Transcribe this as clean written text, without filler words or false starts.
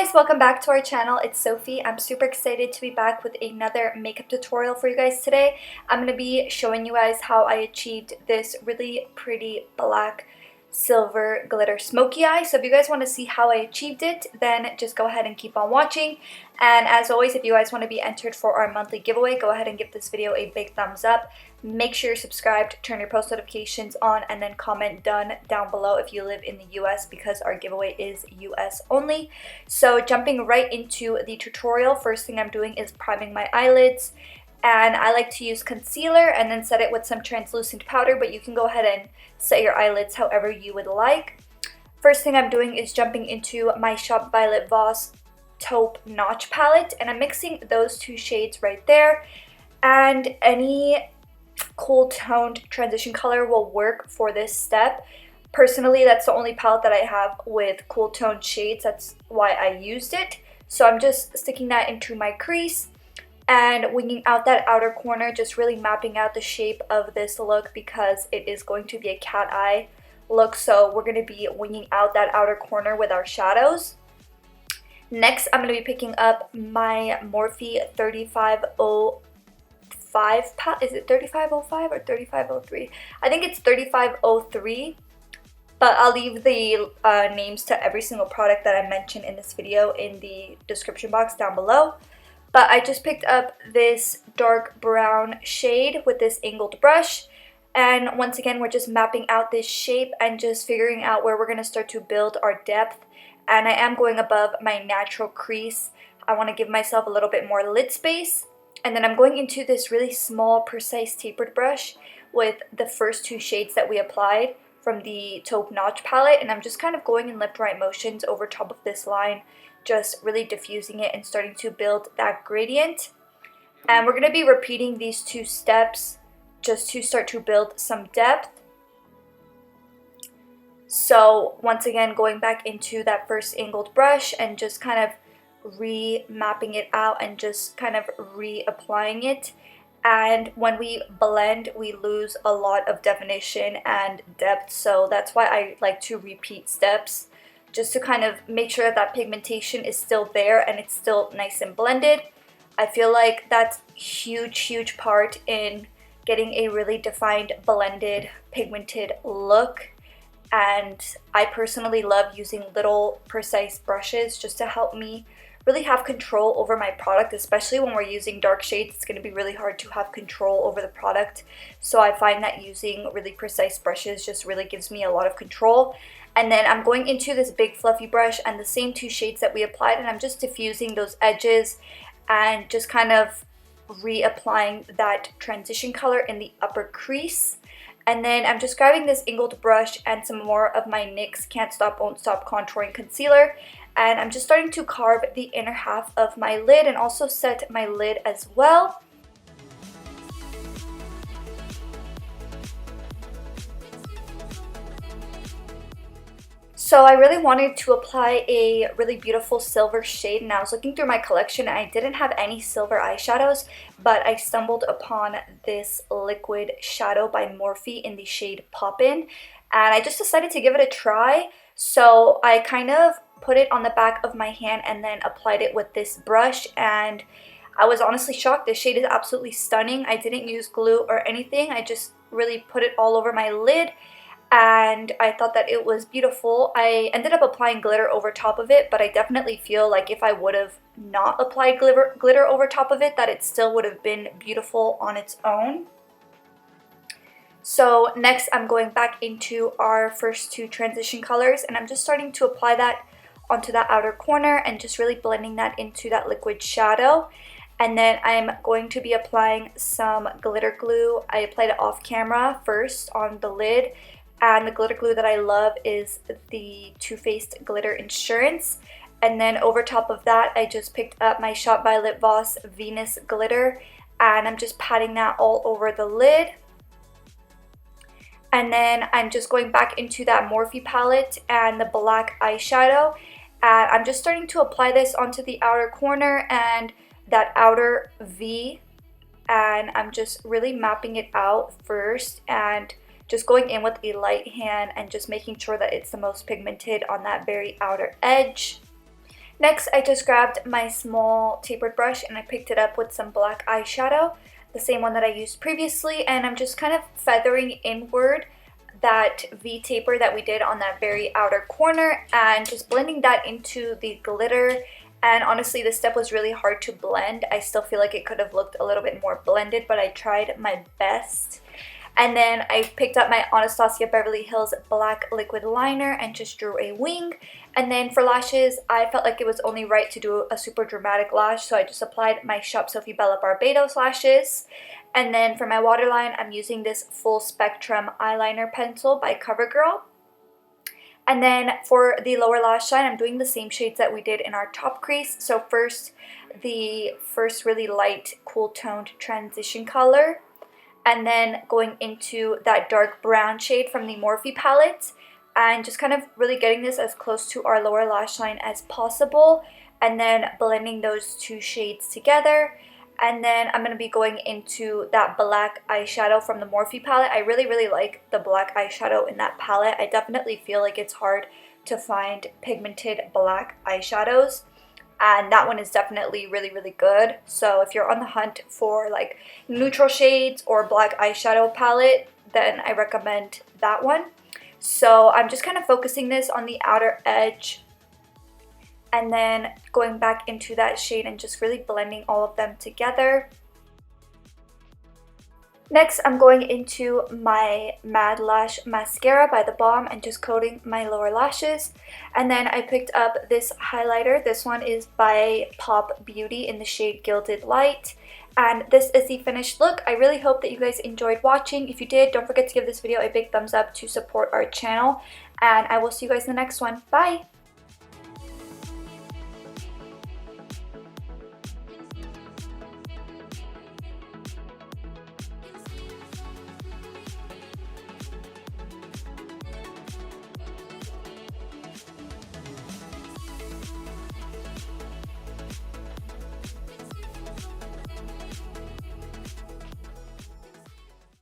guys, welcome back to our channel. It's Sophie. I'm super excited to be back with another makeup tutorial for you guys today. I'm going to be showing you guys how I achieved this really pretty black silver glitter smoky eye. So if you guys want to see how I achieved it, then just go ahead and keep on watching. And as always, if you guys want to be entered for our monthly giveaway, go ahead and give this video a big thumbs up. Make sure you're subscribed, turn your post notifications on, and then comment done down below if you live in the US, because our giveaway is US only. So jumping right into the tutorial, first thing I'm doing is priming my eyelids. And I like to use concealer and then set it with some translucent powder, but you can go ahead and set your eyelids however you would like. First thing I'm doing is jumping into my Shop Violet Voss Taupe Notch Palette, and I'm mixing those two shades right there. And any cool toned transition color will work for this step. Personally, that's the only palette that I have with cool toned shades. That's why I used it. So I'm just sticking that into my crease and winging out that outer corner, just really mapping out the shape of this look because it is going to be a cat eye look. So we're going to be winging out that outer corner with our shadows. Next, I'm going to be picking up my Morphe 3505 palette. Is it 3505 or 3503? I think it's 3503. But I'll leave the names to every single product that I mentioned in this video in the description box down below. But I just picked up this dark brown shade with this angled brush. And once again, we're just mapping out this shape and just figuring out where we're going to start to build our depth. And I am going above my natural crease. I want to give myself a little bit more lid space. And then I'm going into this really small, precise tapered brush with the first two shades that we applied from the Taupe Notch Palette. And I'm just kind of going in left-right motions over top of this line, just really diffusing it and starting to build that gradient. And we're going to be repeating these two steps just to start to build some depth. So once again, going back into that first angled brush and just kind of re-mapping it out and just kind of reapplying it. And when we blend, we lose a lot of definition and depth. So that's why I like to repeat steps, just to kind of make sure that that pigmentation is still there and it's still nice and blended. I feel like that's huge part in getting a really defined, blended, pigmented look. And I personally love using little precise brushes just to help me really have control over my product, especially when we're using dark shades. It's going to be really hard to have control over the product. So I find that using really precise brushes just really gives me a lot of control. And then I'm going into this big fluffy brush and the same two shades that we applied, and I'm just diffusing those edges and just kind of reapplying that transition color in the upper crease. And then I'm just grabbing this angled brush and some more of my NYX Can't Stop Won't Stop contouring concealer, and I'm just starting to carve the inner half of my lid and also set my lid as well. So I really wanted to apply a really beautiful silver shade, and I was looking through my collection and I didn't have any silver eyeshadows, but I stumbled upon this liquid shadow by Morphe in the shade Poppin, and I just decided to give it a try. So I kind of put it on the back of my hand and then applied it with this brush, and I was honestly shocked. This shade is absolutely stunning. I didn't use glue or anything. I just really put it all over my lid. And I thought that it was beautiful. I ended up applying glitter over top of it, but I definitely feel like if I would have not applied glitter over top of it, that it still would have been beautiful on its own. So next I'm going back into our first two transition colors, and I'm just starting to apply that onto that outer corner and just really blending that into that liquid shadow. And then I'm going to be applying some glitter glue. I applied it off camera first on the lid. And the glitter glue that I love is the Too Faced Glitter Insurance. And then over top of that, I just picked up my Shop Violet Voss Venus Glitter. And I'm just patting that all over the lid. And then I'm just going back into that Morphe palette and the black eyeshadow. And I'm just starting to apply this onto the outer corner and that outer V. And I'm just really mapping it out first and just going in with a light hand and just making sure that it's the most pigmented on that very outer edge. Next, I just grabbed my small tapered brush and I picked it up with some black eyeshadow, the same one that I used previously, and I'm just kind of feathering inward that V taper that we did on that very outer corner and just blending that into the glitter. And honestly, this step was really hard to blend. I still feel like it could have looked a little bit more blended, but I tried my best. And then I picked up my Anastasia Beverly Hills black liquid liner and just drew a wing. And then for lashes, I felt like it was only right to do a super dramatic lash, so I just applied my Shop Sophie Bella Barbados lashes. And then for my waterline, I'm using this full spectrum eyeliner pencil by CoverGirl. And then for the lower lash line, I'm doing the same shades that we did in our top crease. So first, the first really light, cool toned transition color. And then going into that dark brown shade from the Morphe palette. And just kind of really getting this as close to our lower lash line as possible. And then blending those two shades together. And then I'm going to be going into that black eyeshadow from the Morphe palette. I really like the black eyeshadow in that palette. I definitely feel like it's hard to find pigmented black eyeshadows. And that one is definitely really good. So if you're on the hunt for like neutral shades or black eyeshadow palette, then I recommend that one. So I'm just kind of focusing this on the outer edge and then going back into that shade and just really blending all of them together. Next, I'm going into my Mad Lash Mascara by The Balm and just coating my lower lashes. And then I picked up this highlighter. This one is by Pop Beauty in the shade Gilded Light. And this is the finished look. I really hope that you guys enjoyed watching. If you did, don't forget to give this video a big thumbs up to support our channel. And I will see you guys in the next one. Bye!